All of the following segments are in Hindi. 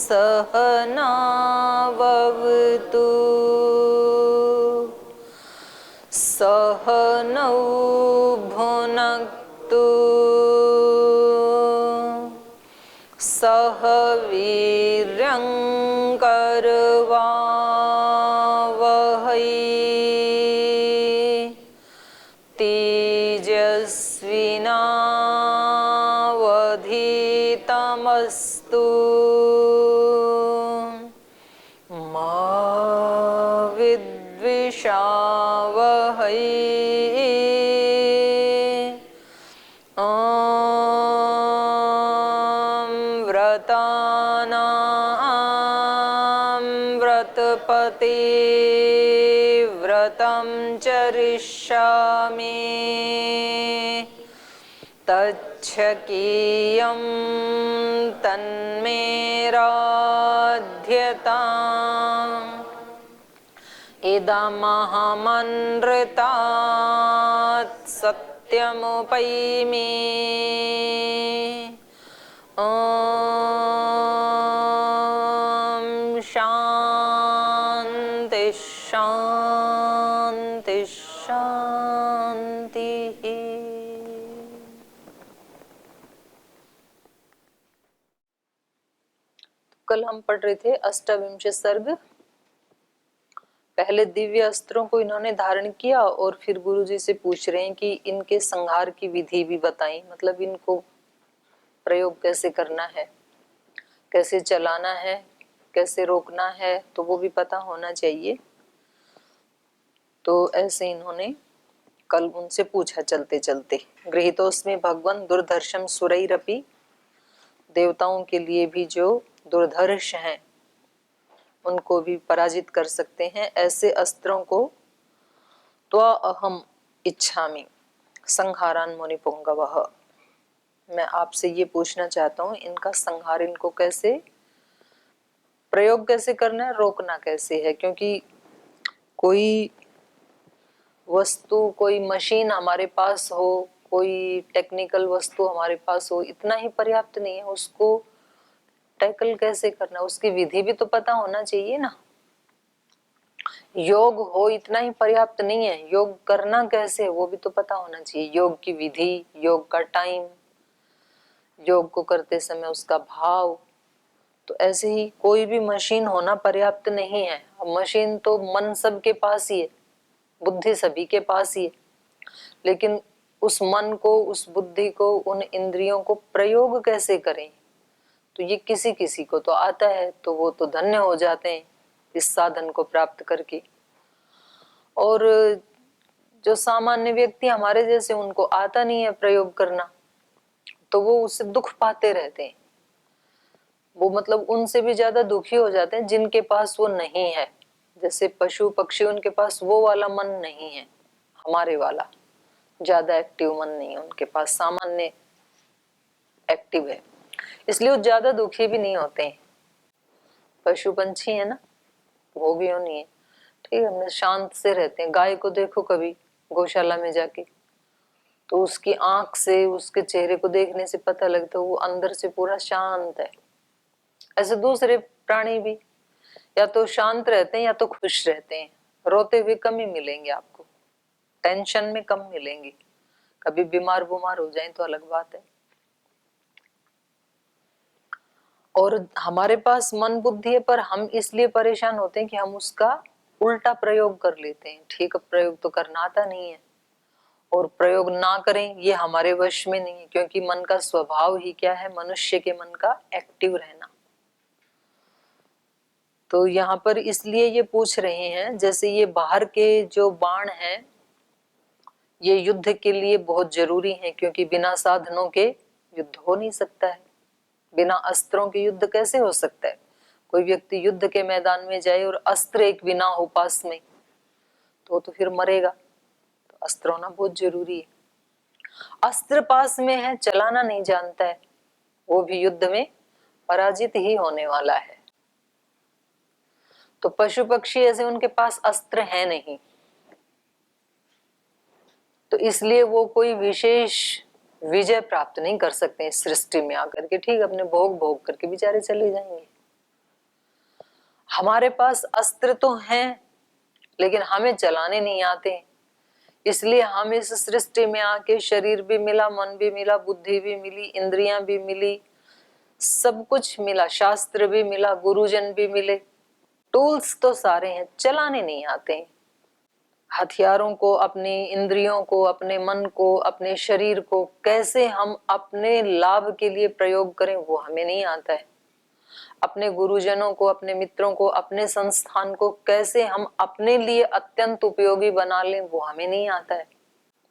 सहनावतु सहनौ भुनक्तु सह वीर्यं करवावहै तेजस्विनावधीतमस्तु मा विद्विषावहै। व्रतानां व्रतपते व्रतं चरिष्यामि तच्छकीयं तन्मे राध्यताम् इदमहमनृतात् सत्यमुपैमि ॐ शान्ति शान्ति शान्तिः। कल हम पढ़ रहे थे अष्टाविंश सर्ग। पहले दिव्य अस्त्रों को इन्होंने धारण किया और फिर गुरुजी से पूछ रहे हैं कि इनके संहार की विधि भी बताएं, मतलब इनको प्रयोग कैसे करना है, कैसे चलाना है, कैसे रोकना है, तो वो भी पता होना चाहिए। तो ऐसे इन्होंने कल उनसे पूछा चलते चलते। गृहीतोस्मि भगवन् दुर्धर्षं सुरैरपि, देवताओं के लिए भी जो दुर्धर्ष हैं उनको भी पराजित कर सकते हैं, ऐसे अस्त्रों को त्वा अहम इच्छामि संहारान मुनिपुंगवः। मैं आपसे ये पूछना चाहता हूँ इनका संहार, इनको कैसे प्रयोग कैसे करना है, रोकना कैसे है। क्योंकि कोई वस्तु, कोई मशीन हमारे पास हो, कोई टेक्निकल वस्तु हमारे पास हो, इतना ही पर्याप्त नहीं है। उसको टैकल कैसे करना, उसकी विधि भी तो पता होना चाहिए ना। योग हो इतना ही पर्याप्त नहीं है, योग करना कैसे है वो भी तो पता होना चाहिए। योग की विधि, योग का टाइम, योग को करते समय उसका भाव। तो ऐसे ही कोई भी मशीन होना पर्याप्त नहीं है। मशीन तो मन सबके पास ही है, बुद्धि सभी के पास ही है, लेकिन उस मन को, उस बुद्धि को, उन इंद्रियों को प्रयोग कैसे करें, तो ये किसी किसी को तो आता है, तो वो तो धन्य हो जाते हैं इस साधन को प्राप्त करके। और जो सामान्य व्यक्ति हमारे जैसे, उनको आता नहीं है प्रयोग करना, तो वो उससे दुख पाते रहते हैं। वो मतलब उनसे भी ज्यादा दुखी हो जाते हैं जिनके पास वो नहीं है। जैसे पशु पक्षी, उनके पास वो वाला मन नहीं है, हमारे वाला ज्यादा एक्टिव मन नहीं है उनके पास, सामान्य एक्टिव है, इसलिए वो ज्यादा दुखी भी नहीं होते हैं। पशु पंछी है ना, भोगियों नहीं है, ठीक है, हम शांत से रहते हैं। गाय को देखो कभी गौशाला में जाके, तो उसकी आंख से, उसके चेहरे को देखने से पता लगता है वो अंदर से पूरा शांत है। ऐसे दूसरे प्राणी भी या तो शांत रहते हैं या तो खुश रहते हैं। रोते हुए कम ही मिलेंगे आपको, टेंशन में कम मिलेंगे। कभी बीमार बुमार हो जाए तो अलग बात है। और हमारे पास मन बुद्धि है, पर हम इसलिए परेशान होते हैं कि हम उसका उल्टा प्रयोग कर लेते हैं। ठीक प्रयोग तो करना आता नहीं है, और प्रयोग ना करें ये हमारे वश में नहीं है, क्योंकि मन का स्वभाव ही क्या है, मनुष्य के मन का एक्टिव रहना। तो यहाँ पर इसलिए ये पूछ रहे हैं, जैसे ये बाहर के जो बाण हैं ये युद्ध के लिए बहुत जरूरी हैं, क्योंकि बिना साधनों के युद्ध हो नहीं सकता है। बिना अस्त्रों के युद्ध कैसे हो सकता है। कोई व्यक्ति युद्ध के मैदान में जाए और अस्त्र एक बिना हो पास में, तो फिर मरेगा। तो अस्त्र होना बहुत जरूरी है। अस्त्र पास में है, चलाना नहीं जानता है, वो भी युद्ध में पराजित ही होने वाला है। तो पशु पक्षी ऐसे, उनके पास अस्त्र है नहीं, तो इसलिए वो कोई विशेष विजय प्राप्त नहीं कर सकते इस सृष्टि में आकर के। ठीक, अपने भोग भोग करके बेचारे चले जाएंगे। हमारे पास अस्त्र तो हैं, लेकिन हमें चलाने नहीं आते। इसलिए हम इस सृष्टि में आके शरीर भी मिला, मन भी मिला, बुद्धि भी मिली, इंद्रियां भी मिली, सब कुछ मिला, शास्त्र भी मिला, गुरुजन भी मिले, टूल्स तो सारे हैं, चलाने नहीं आते हैं। हथियारों को, अपनी इंद्रियों को, अपने मन को, अपने शरीर को कैसे हम अपने लाभ के लिए प्रयोग करें वो हमें नहीं आता है। अपने गुरुजनों को, अपने मित्रों को, अपने संस्थान को कैसे हम अपने लिए अत्यंत उपयोगी बना लें वो हमें नहीं आता है।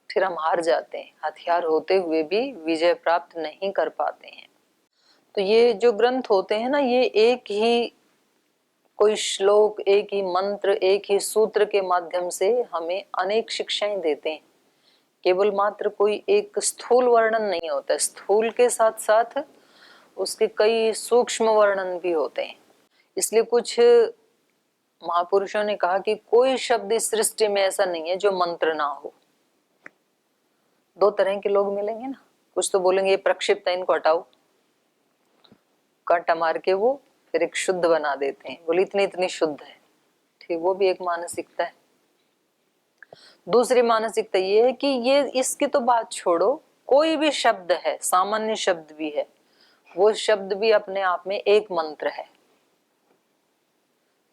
फिर हम हार जाते हैं, हथियार होते हुए भी विजय प्राप्त नहीं कर पाते हैं। तो ये जो ग्रंथ होते हैं ना, ये एक ही कोई श्लोक, एक ही मंत्र, एक ही सूत्र के माध्यम से हमें अनेक शिक्षाएं देते हैं। केवल मात्र कोई एक स्थूल वर्णन नहीं होता है, स्थूल के साथ साथ उसके कई सूक्ष्म वर्णन भी होते हैं। इसलिए कुछ महापुरुषों ने कहा कि कोई शब्द इस सृष्टि में ऐसा नहीं है जो मंत्र ना हो। दो तरह के लोग मिलेंगे ना, कुछ तो बोलेंगे ये प्रक्षिप्त है, इनको हटाओ, कांटा मार के वो फिर एक शुद्ध बना देते हैं, बोले इतनी इतनी शुद्ध है, ठीक, वो भी एक मानसिकता है। दूसरी मानसिकता ये है कि ये इसकी तो बात छोड़ो, कोई भी शब्द है, सामान्य शब्द भी है, वो शब्द भी अपने आप में एक मंत्र है।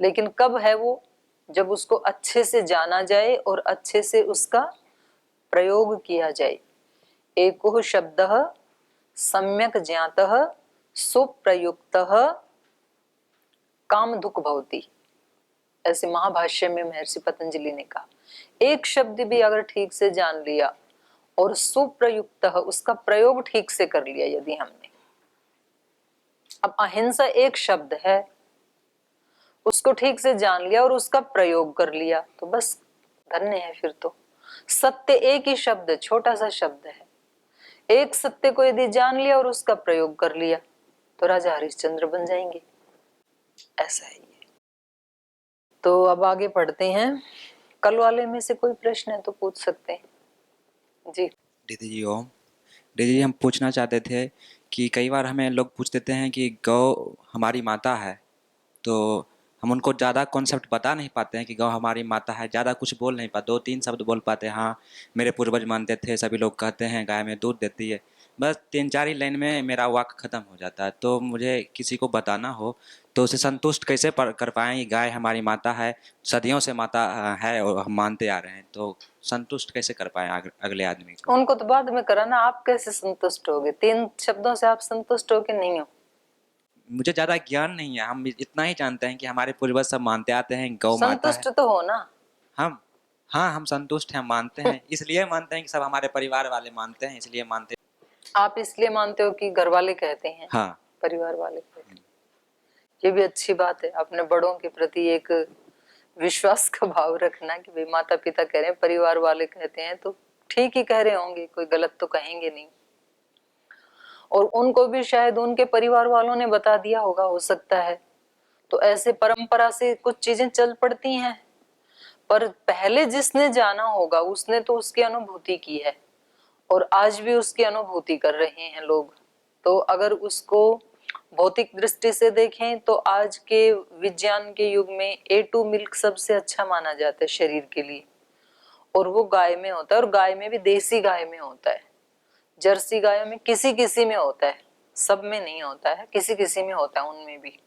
लेकिन कब है वो? जब उसको अच्छे से जाना जाए और अच्छे से उसका प्रयोग किया जाए। एको शब्दः सम्यक ज्ञातः सुप्रयुक्तः काम दुख भवति, ऐसे महाभाष्य में महर्षि पतंजलि ने कहा। एक शब्द भी अगर ठीक से जान लिया और सुप्रयुक्त उसका प्रयोग ठीक से कर लिया, यदि हमने, अब अहिंसा एक शब्द है, उसको ठीक से जान लिया और उसका प्रयोग कर लिया तो बस धन्य है। फिर तो सत्य एक ही शब्द है, छोटा सा शब्द है, एक सत्य को यदि जान लिया और उसका प्रयोग कर लिया तो राजा हरिश्चंद्र बन जाएंगे। ऐसा है ये। तो अब आगे पढ़ते हैं। कल वाले में से कोई प्रश्न है तो पूछ सकते हैं जी। दीदी जी ओम। दीदी जी हम पूछना चाहते थे कि कई बार हमें लोग पूछ देते हैं कि गौ हमारी माता है, तो हम उनको ज़्यादा कॉन्सेप्ट बता नहीं पाते हैं कि गौ हमारी माता है, ज़्यादा कुछ बोल नहीं पाते, 2-3 शब्द बोल पाते हैं। हाँ मेरे पूर्वज मानते थे, सभी लोग कहते हैं गाय में दूध देती है, बस 3-4 ही लाइन में मेरा वाक्य ख़त्म हो जाता है। तो मुझे किसी को बताना हो तो उसे संतुष्ट कैसे कर पाएँ कि गाय हमारी माता है, सदियों से माता है और हम मानते आ रहे हैं, तो संतुष्ट कैसे कर पाएँ अगले आदमी को? उनको तो बाद में कराना, आप कैसे संतुष्ट होगे? 3 शब्दों से आप संतुष्ट हो कि नहीं हो? मुझे ज़्यादा ज्ञान नहीं है, हम इतना ही जानते हैं कि हमारे पूर्वज सब मानते आते हैं गौ माता है। संतुष्ट तो हो ना? हम हाँ हम संतुष्ट हैं, हम मानते हैं, इसलिए मानते हैं कि सब हमारे परिवार वाले मानते हैं, इसलिए मानते। आप इसलिए मानते हो कि घर वाले कहते हैं, हाँ परिवार वाले कहते हैं। ये भी अच्छी बात है, अपने बड़ों के प्रति एक विश्वास का भाव रखना कि भाई माता पिता कह रहे हैं, परिवार वाले कहते हैं तो ठीक ही कह रहे होंगे, कोई गलत तो कहेंगे नहीं। और उनको भी शायद उनके परिवार वालों ने बता दिया होगा, हो सकता है। तो ऐसे परंपरा से कुछ चीजें चल पड़ती हैं, पर पहले जिसने जाना होगा उसने तो उसकी अनुभूति की है और आज भी उसकी अनुभूति कर रहे हैं लोग। तो अगर उसको भौतिक दृष्टि से देखें तो आज के विज्ञान के युग में A2 मिल्क सबसे अच्छा माना जाता है शरीर के लिए, और वो गाय में होता है, और गाय में भी देसी गाय में होता है। जर्सी गायों में किसी किसी में होता है, सब में नहीं होता है, किसी किसी में होता है, उनमें भी।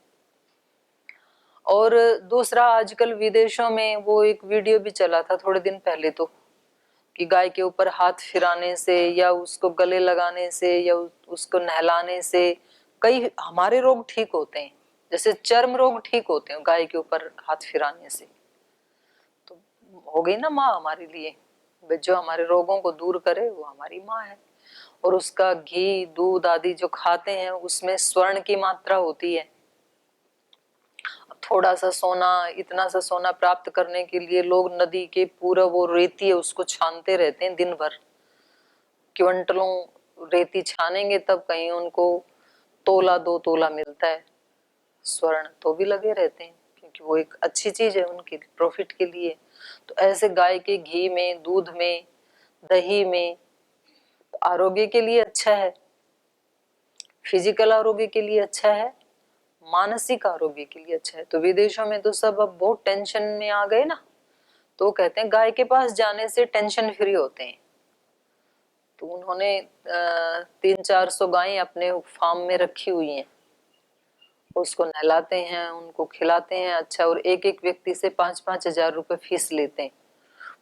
और दूसरा, आजकल विदेशों में वो एक वीडियो भी चला था थोड़े दिन पहले, तो कि गाय के ऊपर हाथ फिराने से या उसको गले लगाने से या उसको नहलाने से कई हमारे रोग ठीक होते हैं, जैसे चर्म रोग ठीक होते हैं गाय के ऊपर हाथ फिराने से। तो हो गई ना माँ हमारे लिए, जो हमारे रोगों को दूर करे वो हमारी माँ है। और उसका घी दूध आदि जो खाते हैं उसमें स्वर्ण की मात्रा होती है। थोड़ा सा सोना, इतना सा सोना प्राप्त करने के लिए लोग नदी के पूरा वो रेती है उसको छानते रहते हैं दिन भर, क्विंटलों रेती छानेंगे तब कहीं उनको तोला 2 तोला मिलता है स्वर्ण, तो भी लगे रहते हैं क्योंकि वो एक अच्छी चीज है उनके प्रॉफिट के लिए। तो ऐसे गाय के घी में, दूध में, दही में आरोग्य के लिए अच्छा है, फिजिकल आरोग्य के लिए अच्छा है, मानसिक आरोग्य के लिए अच्छा है। तो विदेशों में तो सब अब बहुत टेंशन में आ गए ना, तो कहते हैं गाय के पास जाने से टेंशन फ्री होते हैं। तो उन्होंने 300-400 गायें अपने फार्म में रखी हुई हैं, उसको नहलाते हैं, उनको खिलाते हैं अच्छा, और एक एक व्यक्ति से 5-5 हजार रुपए फीस लेते हैं।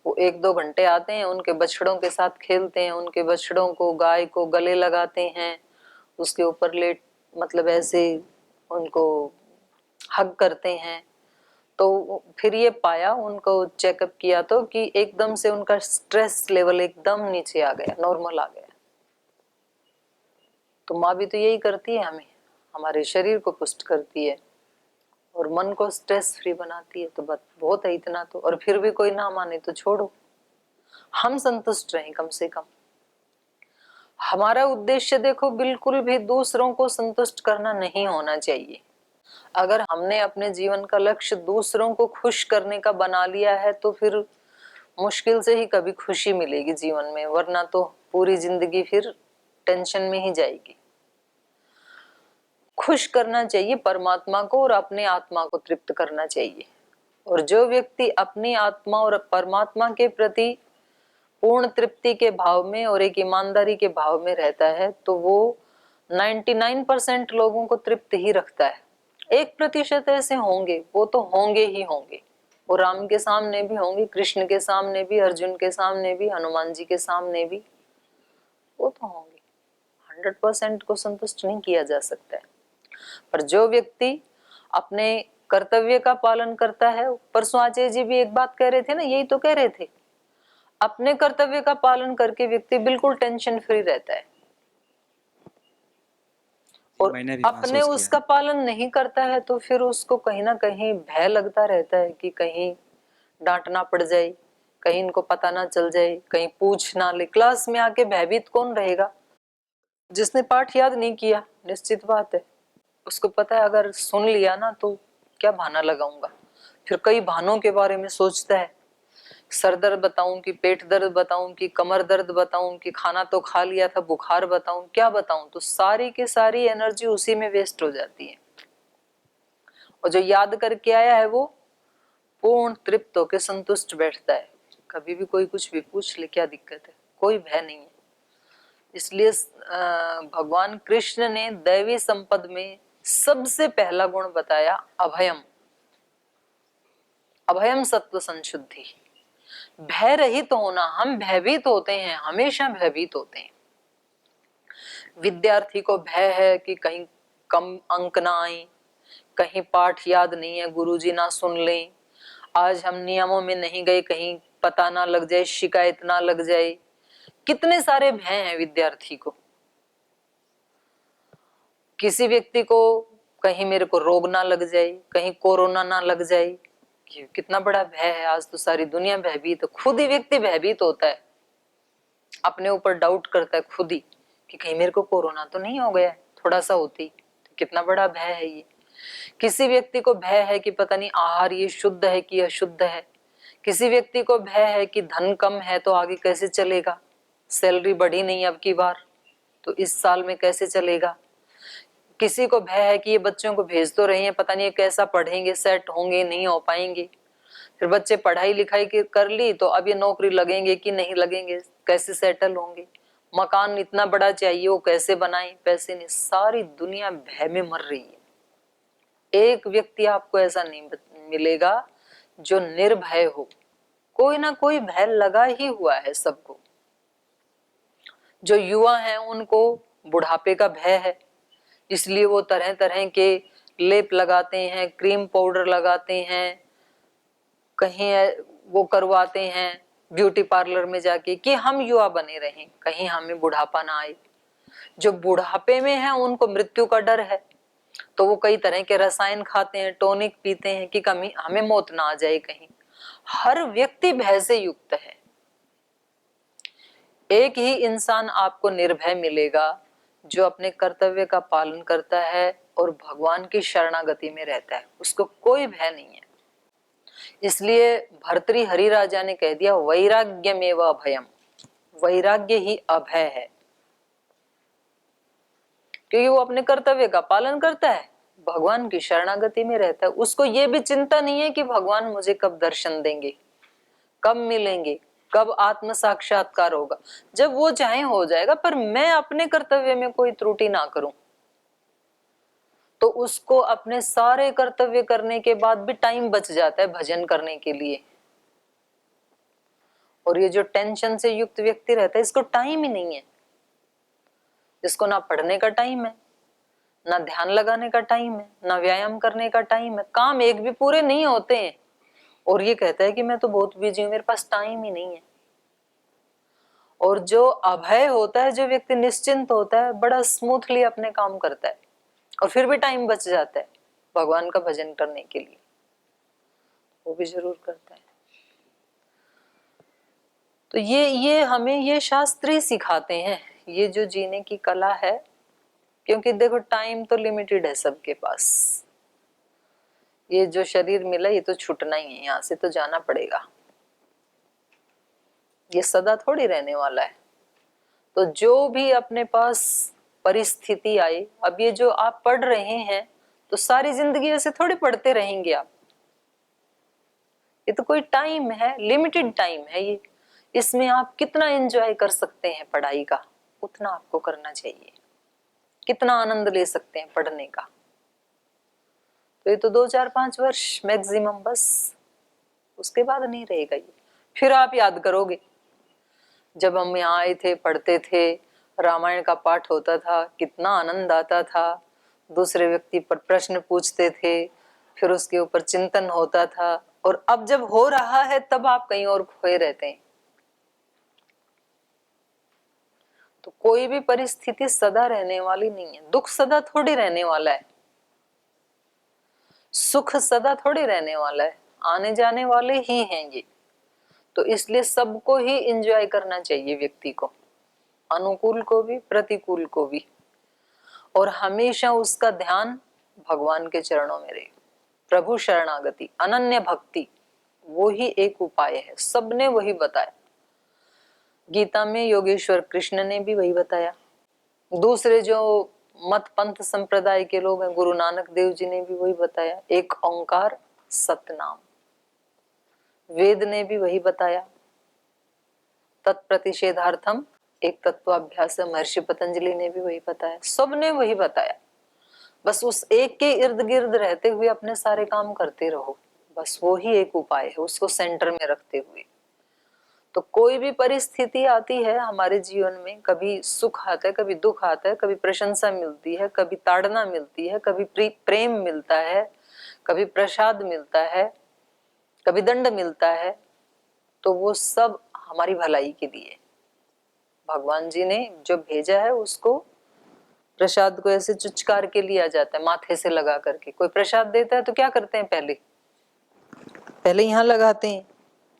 वो 1-2 घंटे आते हैं, उनके बछड़ों के साथ खेलते हैं, उनके बछड़ों को, गाय को गले लगाते हैं, उसके ऊपर लेट मतलब ऐसे उनको हग करते हैं। तो फिर ये पाया, उनको चेकअप किया तो कि एकदम से उनका स्ट्रेस लेवल एकदम नीचे आ गया, नॉर्मल आ गया। तो माँ भी तो यही करती है, हमें हमारे शरीर को पुष्ट करती है और मन को स्ट्रेस फ्री बनाती है। तो बहुत है इतना तो, और फिर भी कोई ना माने तो छोड़ो, हम संतुष्ट रहें कम से कम। हमारा उद्देश्य देखो बिल्कुल भी दूसरों को संतुष्ट करना नहीं होना चाहिए। अगर हमने अपने जीवन का लक्ष्य दूसरों को खुश करने का बना लिया है तो फिर मुश्किल से ही कभी खुशी मिलेगी जीवन में, वरना तो पूरी जिंदगी फिर टेंशन में ही जाएगी। खुश करना चाहिए परमात्मा को और अपने आत्मा को तृप्त करना चाहिए। और जो व्यक्ति अपनी आत्मा और परमात्मा के प्रति पूर्ण तृप्ति के भाव में और एक ईमानदारी के भाव में रहता है तो वो 99% लोगों को तृप्त ही रखता है। 1% ऐसे होंगे, वो तो होंगे ही होंगे, वो राम के सामने भी होंगे, कृष्ण के सामने भी, अर्जुन के सामने भी, हनुमान जी के सामने भी, वो तो होंगे। 100% को संतुष्ट नहीं किया जा सकता है। पर जो व्यक्ति अपने कर्तव्य का पालन करता है, परसों आचार्य जी भी एक बात कह रहे थे ना, यही तो कह रहे थे, अपने कर्तव्य का पालन करके व्यक्ति बिल्कुल टेंशन फ्री रहता है। और मैंने भी अपने महसूस किया उसका है। पालन नहीं करता है तो फिर उसको कहीं ना कहीं भय लगता रहता है कि कहीं डांटना पड़ जाए, कहीं इनको पता ना चल जाए, कहीं पूछ ना ले। क्लास में आके भयभीत कौन रहेगा? जिसने पाठ याद नहीं किया, निश्चित बात है उसको पता है अगर सुन लिया ना तो क्या बहाना लगाऊंगा। फिर कई बहानों के बारे में सोचता है, सर दर्द बताऊं कि पेट दर्द बताऊं कि कमर दर्द बताऊं कि खाना तो खा लिया था बुखार बताऊं, क्या बताऊं। तो सारी की सारी एनर्जी उसी में वेस्ट हो जाती है। और जो याद करके आया है वो पूर्ण तृप्त होकर संतुष्ट बैठता है। कभी भी कोई कुछ भी पूछ ले, क्या दिक्कत है, कोई भय नहीं है। इसलिए भगवान कृष्ण ने दैवी संपद में सबसे पहला गुण बताया अभयम। अभयम सत्व संशुद्धि, भय रहित तो होना। हम भयभीत होते हैं, हमेशा भयभीत होते हैं। विद्यार्थी को भय है कि कहीं कम अंक ना आए, कहीं पाठ याद नहीं है, गुरुजी ना सुन लें, आज हम नियमों में नहीं गए, कहीं पता ना लग जाए, शिकायत ना लग जाए। कितने सारे भय हैं विद्यार्थी को। किसी व्यक्ति को कहीं मेरे को रोग ना लग जाए, कहीं कोरोना ना लग जाए, कितना बड़ा भय है। आज तो सारी दुनिया भयभीत है, खुद ही व्यक्ति भयभीत होता है, अपने ऊपर डाउट करता है खुद ही कि कहीं मेरे को कोरोना तो नहीं हो गया, थोड़ा सा होती तो कितना बड़ा भय है ये। किसी व्यक्ति को भय है कि पता नहीं आहार ये शुद्ध है कि अशुद्ध है। किसी व्यक्ति को भय है कि धन कम है तो आगे कैसे चलेगा, सैलरी बढ़ी नहीं अब की बार तो इस साल में कैसे चलेगा। किसी को भय है कि ये बच्चों को भेज तो रहे हैं, पता नहीं कैसा पढ़ेंगे, सेट होंगे नहीं हो पाएंगे। फिर बच्चे पढ़ाई लिखाई कर ली तो अब ये नौकरी लगेंगे कि नहीं लगेंगे, कैसे सेटल होंगे, मकान इतना बड़ा चाहिए वो कैसे बनाएं, पैसे नहीं। सारी दुनिया भय में मर रही है। एक व्यक्ति आपको ऐसा नहीं मिलेगा जो निर्भय हो, कोई ना कोई भय लगा ही हुआ है सबको। जो युवा हैं उनको बुढ़ापे का भय है, इसलिए वो तरह तरह के लेप लगाते हैं, क्रीम पाउडर लगाते हैं, कहीं वो करवाते हैं ब्यूटी पार्लर में जाके कि हम युवा बने रहें, कहीं हमें बुढ़ापा ना आए। जो बुढ़ापे में है उनको मृत्यु का डर है तो वो कई तरह के रसायन खाते हैं, टॉनिक पीते हैं कि कभी हमें मौत ना आ जाए कहीं। हर व्यक्ति भय से युक्त है। एक ही इंसान आपको निर्भय मिलेगा जो अपने कर्तव्य का पालन करता है और भगवान की शरणागति में रहता है, उसको कोई भय नहीं है। इसलिए भर्तृहरि राजा ने कह दिया वैराग्यमेव अभयम, वैराग्य ही अभय है, क्योंकि वो अपने कर्तव्य का पालन करता है, भगवान की शरणागति में रहता है, उसको ये भी चिंता नहीं है कि भगवान मुझे कब दर्शन देंगे, कब मिलेंगे, कब आत्म साक्षात्कार होगा। जब वो चाहे हो जाएगा, पर मैं अपने कर्तव्य में कोई त्रुटि ना करूं। तो उसको अपने सारे कर्तव्य करने के बाद भी टाइम बच जाता है भजन करने के लिए। और ये जो टेंशन से युक्त व्यक्ति रहता है, इसको टाइम ही नहीं है। इसको ना पढ़ने का टाइम है, ना ध्यान लगाने का टाइम है, ना व्यायाम करने का टाइम है, काम एक भी पूरे नहीं होते हैं। और ये कहता है कि मैं तो बहुत बिजी हूं, मेरे पास टाइम ही नहीं है। और जो अभय होता है, जो व्यक्ति निश्चिंत होता है, बड़ा स्मूथली अपने काम करता है, और फिर भी टाइम बच जाता है भगवान का भजन करने के लिए, वो भी जरूर करता है। तो ये हमें ये शास्त्र ही सिखाते हैं, ये जो जीने की कला है। क्योंकि देखो टाइम तो लिमिटेड है सबके पास। ये जो शरीर मिला ये तो छूटना ही है, यहाँ से तो जाना पड़ेगा, ये सदा थोड़ी रहने वाला है। तो जो भी अपने पास परिस्थिति आई, अब ये जो आप पढ़ रहे हैं तो सारी जिंदगी ऐसे थोड़ी पढ़ते रहेंगे आप। ये तो कोई टाइम है, लिमिटेड टाइम है ये। इसमें आप कितना एंजॉय कर सकते हैं पढ़ाई का, उतना आपको करना चाहिए। कितना आनंद ले सकते हैं पढ़ने का, तो ये तो 2 4 5 वर्ष मैक्सिमम बस, उसके बाद नहीं रहेगा ये। फिर आप याद करोगे, जब हम यहाँ आए थे, पढ़ते थे, रामायण का पाठ होता था, कितना आनंद आता था। दूसरे व्यक्ति पर प्रश्न पूछते थे, फिर उसके ऊपर चिंतन होता था। और अब जब हो रहा है तब आप कहीं और खोए रहते हैं। तो कोई भी परिस्थिति सदा रहने वाली नहीं है। दुख सदा थोड़ी रहने वाला है, सुख सदा थोड़ी रहने वाला है, आने जाने वाले ही हैं ये। तो इसलिए सबको ही एंजॉय करना चाहिए व्यक्ति को, अनुकूल को भी प्रतिकूल को भी। और हमेशा उसका ध्यान भगवान के चरणों में रहे। प्रभु शरणागति, अनन्य भक्ति, वो ही एक उपाय है। सबने वही बताया, गीता में योगेश्वर कृष्ण ने भी वही बताया। दूसरे जो मत पंथ संप्रदाय के लोग हैं, गुरु नानक देव जी ने भी वही बताया, एक ओंकार सतनाम। वेद ने भी वही बताया, तत्प्रतिषेधार्थम एक तत्वाभ्यास। महर्षि पतंजलि ने भी वही बताया, सबने वही बताया। बस उस एक के इर्द गिर्द रहते हुए अपने सारे काम करते रहो, बस वो ही एक उपाय है, उसको सेंटर में रखते हुए। तो कोई भी परिस्थिति आती है हमारे जीवन में, कभी सुख आता है, कभी दुख आता है, कभी प्रशंसा मिलती है, कभी ताड़ना मिलती है, कभी प्रेम मिलता है, कभी प्रसाद मिलता है, कभी दंड मिलता है, तो वो सब हमारी भलाई के लिए भगवान जी ने जो भेजा है। उसको प्रसाद को ऐसे चुचकार के लिया जाता है, माथे से लगा करके। कोई प्रसाद देता है तो क्या करते हैं, पहले पहले यहाँ लगाते हैं,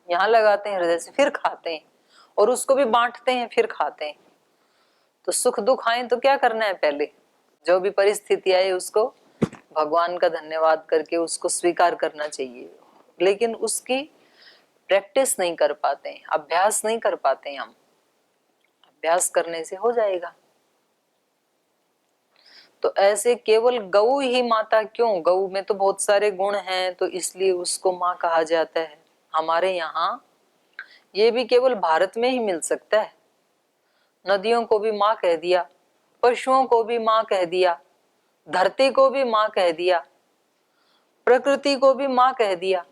यहाँ लगाते हैं हृदय से, फिर खाते हैं, और उसको भी बांटते हैं, फिर खाते हैं। तो सुख दुख आए तो क्या करना है, पहले जो भी परिस्थिति आए उसको भगवान का धन्यवाद करके उसको स्वीकार करना चाहिए। लेकिन उसकी प्रैक्टिस नहीं कर पाते हैं, अभ्यास नहीं कर पाते हैं हम। अभ्यास करने से हो जाएगा। तो ऐसे केवल गऊ ही माता क्यों, गऊ में तो बहुत सारे गुण हैं, तो इसलिए उसको माँ कहा जाता है। हमारे यहाँ ये भी केवल भारत में ही मिल सकता है। नदियों को भी माँ कह दिया, पशुओं को भी माँ कह दिया, धरती को भी माँ कह दिया, प्रकृति को भी माँ कह दिया।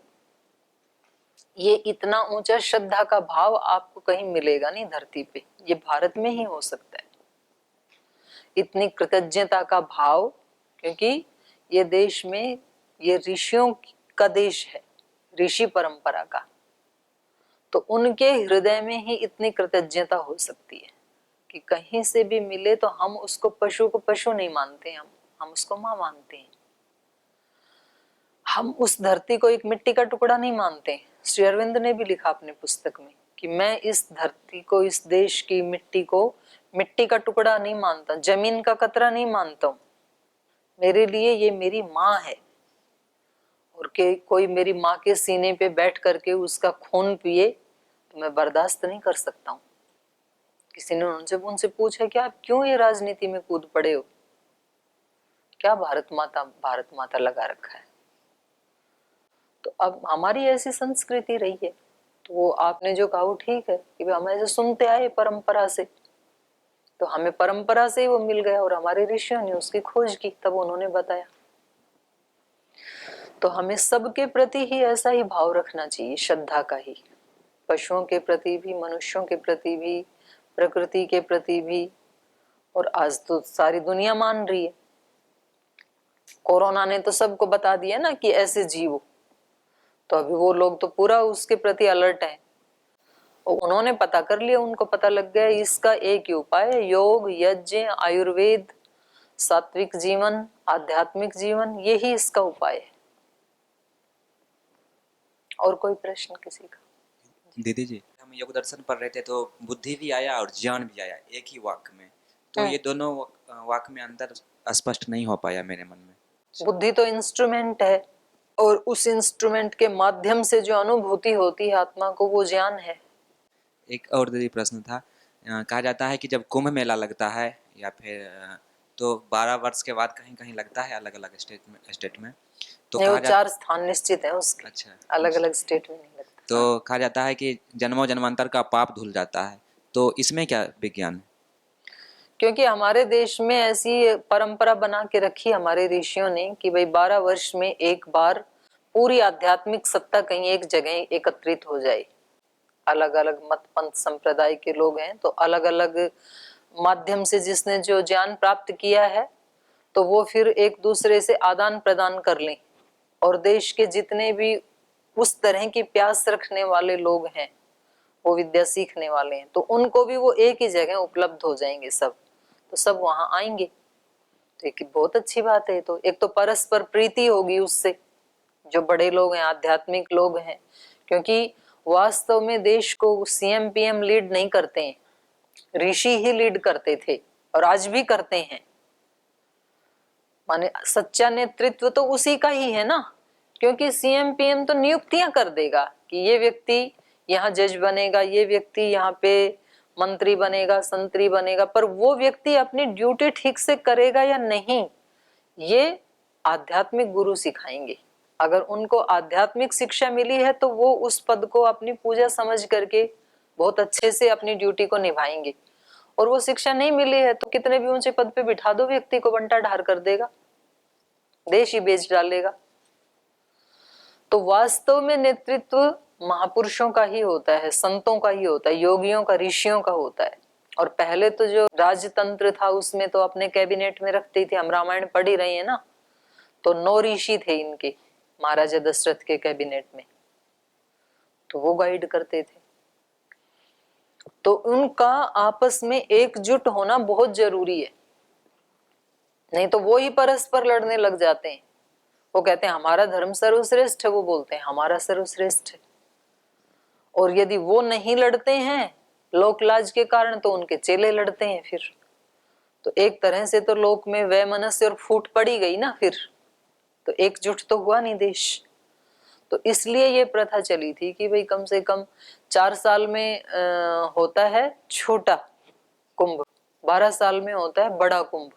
ये इतना ऊंचा श्रद्धा का भाव आपको कहीं मिलेगा नहीं धरती पे, ये भारत में ही हो सकता है। इतनी कृतज्ञता का भाव, क्योंकि ये देश में ये ऋषियों का देश है, ऋषि परंपरा का। तो उनके हृदय में ही इतनी कृतज्ञता हो सकती है कि कहीं से भी मिले तो हम उसको पशु को पशु नहीं मानते, हम उसको माँ मानते हैं। हम उस धरती को एक मिट्टी का टुकड़ा नहीं मानते। श्री अरविंद ने भी लिखा अपने पुस्तक में कि मैं इस धरती को, इस देश की मिट्टी को मिट्टी का टुकड़ा नहीं मानता, जमीन का कतरा नहीं मानता हूं। मेरे लिए ये मेरी माँ है, और के कोई मेरी माँ के सीने पे बैठ करके उसका खून पिए तो मैं बर्दाश्त नहीं कर सकता हूँ। किसी ने उनसे पूछा कि आप क्यों ये राजनीति में कूद पड़े हो, क्या भारत माता लगा रखा है। तो अब हमारी ऐसी संस्कृति रही है, तो वो आपने जो कहा वो ठीक है कि हम ऐसे सुनते आए परंपरा से, तो हमें परंपरा से ही वो मिल गया और हमारे ऋषियों ने उसकी खोज की, तब उन्होंने बताया। तो हमें सबके प्रति ही ऐसा ही भाव रखना चाहिए, श्रद्धा का ही, पशुओं के प्रति भी, मनुष्यों के प्रति भी, प्रकृति के प्रति भी। और आज तो सारी दुनिया मान रही है, कोरोना ने तो सबको बता दिया ना कि ऐसे जियो, तो अभी वो लोग तो पूरा उसके प्रति अलर्ट है। और उन्होंने पता कर लिया, उनको पता लग गया इसका एक ही उपाय है, योग, यज्ञ, आयुर्वेद, सात्विक जीवन, आध्यात्मिक जीवन, यही इसका उपाय है। और कोई प्रश्न किसी का? दीदी जी, हम योग दर्शन पढ़ रहे थे तो बुद्धि भी आया और ज्ञान भी आया एक ही वाक्य में, तो ये दोनों वाक्य में अंतर स्पष्ट नहीं हो पाया मेरे मन में। बुद्धि तो इंस्ट्रूमेंट है, और उस इंस्ट्रूमेंट के माध्यम से जो अनुभूति होती है आत्मा को, वो ज्ञान है। एक और दीदी प्रश्न था, कहा जाता है कि जब कुंभ मेला लगता है या फिर तो 12 वर्ष के बाद कहीं कहीं लगता है अलग अलग स्टेट में, तो वो कहा 4 स्थान निश्चित है उसके। अच्छा, अलग अलग स्टेट में नहीं लगता। तो कहा जाता है कि जन्मों जन्मांतर का पाप धुल जाता है, तो इसमें क्या विज्ञान है? क्योंकि हमारे देश में ऐसी परंपरा बना के रखी हमारे ऋषियों ने कि भाई 12 वर्ष में एक बार पूरी आध्यात्मिक सत्ता कहीं एक जगह एकत्रित हो जाए। अलग अलग मत पंथ संप्रदाय के लोग हैं, तो अलग अलग माध्यम से जिसने जो ज्ञान प्राप्त किया है, तो वो फिर एक दूसरे से आदान प्रदान कर लें। और देश के जितने भी उस तरह की प्यास रखने वाले लोग हैं, वो विद्या सीखने वाले हैं, तो उनको भी वो एक ही जगह उपलब्ध हो जाएंगे सब, तो सब वहां आएंगे। तो एक बहुत अच्छी बात है। तो एक तो परस्पर प्रीति होगी उससे, जो बड़े लोग हैं, आध्यात्मिक लोग हैं, क्योंकि वास्तव में देश को सीएम पीएम लीड नहीं करते हैं, ऋषि ही लीड करते थे और आज भी करते हैं। माने सच्चा नेतृत्व तो उसी का ही है ना, क्योंकि सीएम पीएम तो नियुक्तियां कर देगा कि ये व्यक्ति यहाँ जज बनेगा, ये व्यक्ति यहाँ पे मंत्री बनेगा, संतरी बनेगा, पर वो व्यक्ति अपनी ड्यूटी ठीक से करेगा या नहीं, ये आध्यात्मिक गुरु सिखाएंगे। अगर उनको आध्यात्मिक शिक्षा मिली है तो वो उस पद को अपनी पूजा समझ करके बहुत अच्छे से अपनी ड्यूटी को निभाएंगे। और वो शिक्षा नहीं मिली है तो कितने भी ऊंचे पद पे बिठा दो व्यक्ति को, बंटा ढार कर देगा, देश ही बेच डालेगा। तो वास्तव में नेतृत्व महापुरुषों का ही होता है, संतों का ही होता है, योगियों का, ऋषियों का होता है। और पहले तो जो राजतंत्र था उसमें तो अपने कैबिनेट में रखते थे, हम रामायण पढ़ ही रहे हैं ना, तो 9 ऋषि थे इनके, महाराजा दशरथ के कैबिनेट में, तो वो गाइड करते थे। तो उनका आपस में एकजुट होना बहुत जरूरी है, नहीं तो वो ही परस्पर लड़ने लग जाते हैं। वो कहते हैं हमारा धर्म सर्वश्रेष्ठ है, वो बोलते हैं हमारा सर्वश्रेष्ठ है। और यदि वो नहीं लड़ते हैं लोक लाज के कारण, तो उनके चेले लड़ते हैं फिर। तो एक तरह से तो लोक में वैमनस्य और फूट पड़ी गई ना फिर, तो एकजुट तो हुआ नहीं देश। तो इसलिए ये प्रथा चली थी कि भाई कम से कम 4 साल में होता है छोटा कुंभ, 12 साल में होता है बड़ा कुंभ।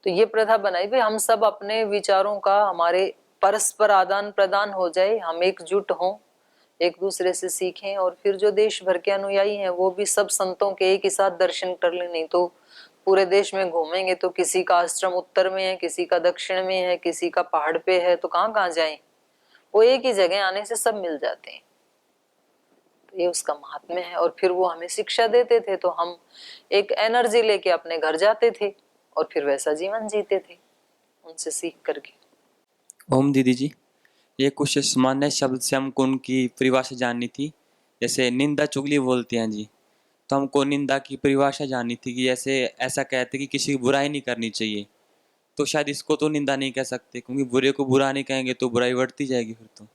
तो ये प्रथा बनाई भाई हम सब अपने विचारों का, हमारे परस्पर आदान प्रदान हो जाए, हम एकजुट हों, एक दूसरे से सीखें, और फिर जो देश भर के अनुयायी हैं वो भी सब संतों के एक ही साथ दर्शन कर लें। नहीं तो पूरे देश में घूमेंगे तो किसी का आश्रम उत्तर में है, किसी का दक्षिण में है, किसी का पहाड़ पे है, तो कहाँ कहाँ जाएं। वो एक ही जगह आने से सब मिल जाते हैं। तो ये उसका महात्म्य है। और फिर वो हमें शिक्षा देते थे, तो हम एक एनर्जी लेके अपने घर जाते थे और फिर वैसा जीवन जीते थे उनसे सीख करके। ओम दीदी जी, ये कुछ सामान्य शब्द से हमको उनकी परिभाषा जाननी थी। जैसे निंदा चुगली बोलते हैं जी, तो हमको निंदा की परिभाषा जाननी थी कि ऐसे ऐसा कहते कि किसी की बुराई नहीं करनी चाहिए, तो शायद इसको तो निंदा नहीं कह सकते, क्योंकि बुरे को बुरा नहीं कहेंगे तो बुराई बढ़ती जाएगी फिर तो।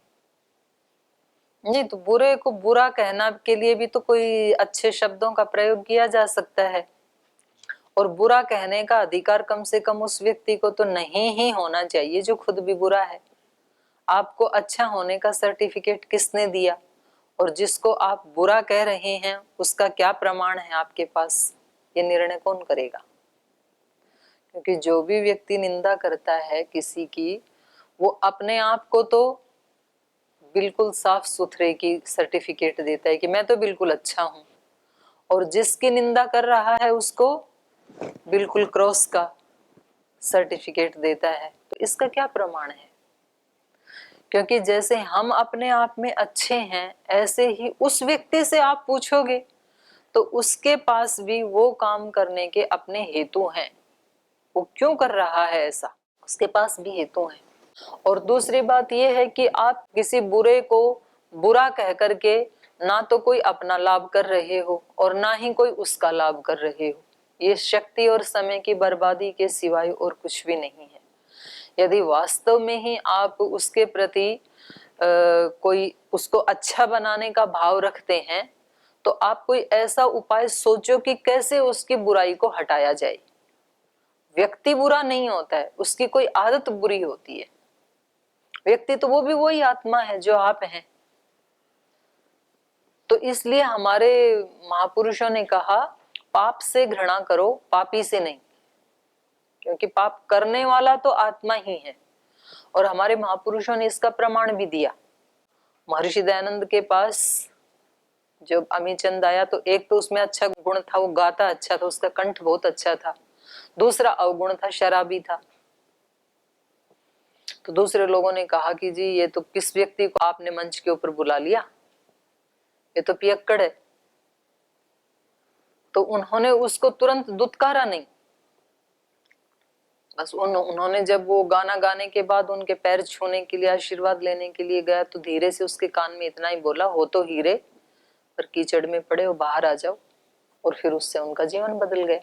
नहीं, तो बुरे को बुरा कहना के लिए भी तो कोई अच्छे शब्दों का प्रयोग किया जा सकता है। और बुरा कहने का अधिकार कम से कम उस व्यक्ति को तो नहीं ही होना चाहिए जो खुद भी बुरा है। आपको अच्छा होने का सर्टिफिकेट किसने दिया? और जिसको आप बुरा कह रहे हैं उसका क्या प्रमाण है आपके पास? ये निर्णय कौन करेगा? क्योंकि जो भी व्यक्ति निंदा करता है किसी की, वो अपने आप को तो बिल्कुल साफ सुथरे की सर्टिफिकेट देता है कि मैं तो बिल्कुल अच्छा हूं, और जिसकी निंदा कर रहा है उसको बिल्कुल क्रॉस का सर्टिफिकेट देता है। तो इसका क्या प्रमाण है? क्योंकि जैसे हम अपने आप में अच्छे हैं, ऐसे ही उस व्यक्ति से आप पूछोगे तो उसके पास भी वो काम करने के अपने हेतु हैं। वो क्यों कर रहा है ऐसा, उसके पास भी हेतु हैं। और दूसरी बात यह है कि आप किसी बुरे को बुरा कह करके ना तो कोई अपना लाभ कर रहे हो और ना ही कोई उसका लाभ कर रहे हो। ये शक्ति और समय की बर्बादी के सिवाय और कुछ भी नहीं है। यदि वास्तव में ही आप उसके प्रति कोई उसको अच्छा बनाने का भाव रखते हैं, तो आप कोई ऐसा उपाय सोचो कि कैसे उसकी बुराई को हटाया जाए। व्यक्ति बुरा नहीं होता है, उसकी कोई आदत बुरी होती है। व्यक्ति तो वो भी वही आत्मा है जो आप हैं। तो इसलिए हमारे महापुरुषों ने कहा, पाप से घृणा करो, पापी से नहीं, क्योंकि पाप करने वाला तो आत्मा ही है। और हमारे महापुरुषों ने इसका प्रमाण भी दिया। महर्षि दयानंद के पास जब अमीचंद आया तो एक तो उसमें अच्छा गुण था, वो गाता अच्छा था, उसका कंठ बहुत अच्छा था। दूसरा अवगुण था, शराबी था। तो दूसरे लोगों ने कहा कि जी ये तो किस व्यक्ति को आपने मंच के ऊपर बुला लिया, ये तो पियक्कड़ है। तो उन्होंने उसको तुरंत दुत्कारा नहीं, बस उन्होंने जब वो गाना गाने के बाद उनके पैर छूने के लिए, आशीर्वाद लेने के लिए गया, तो धीरे से उसके कान में इतना ही बोला, हो तो हीरे पर कीचड़ में पड़े हो, बाहर आ जाओ। और फिर उससे उनका जीवन बदल गया।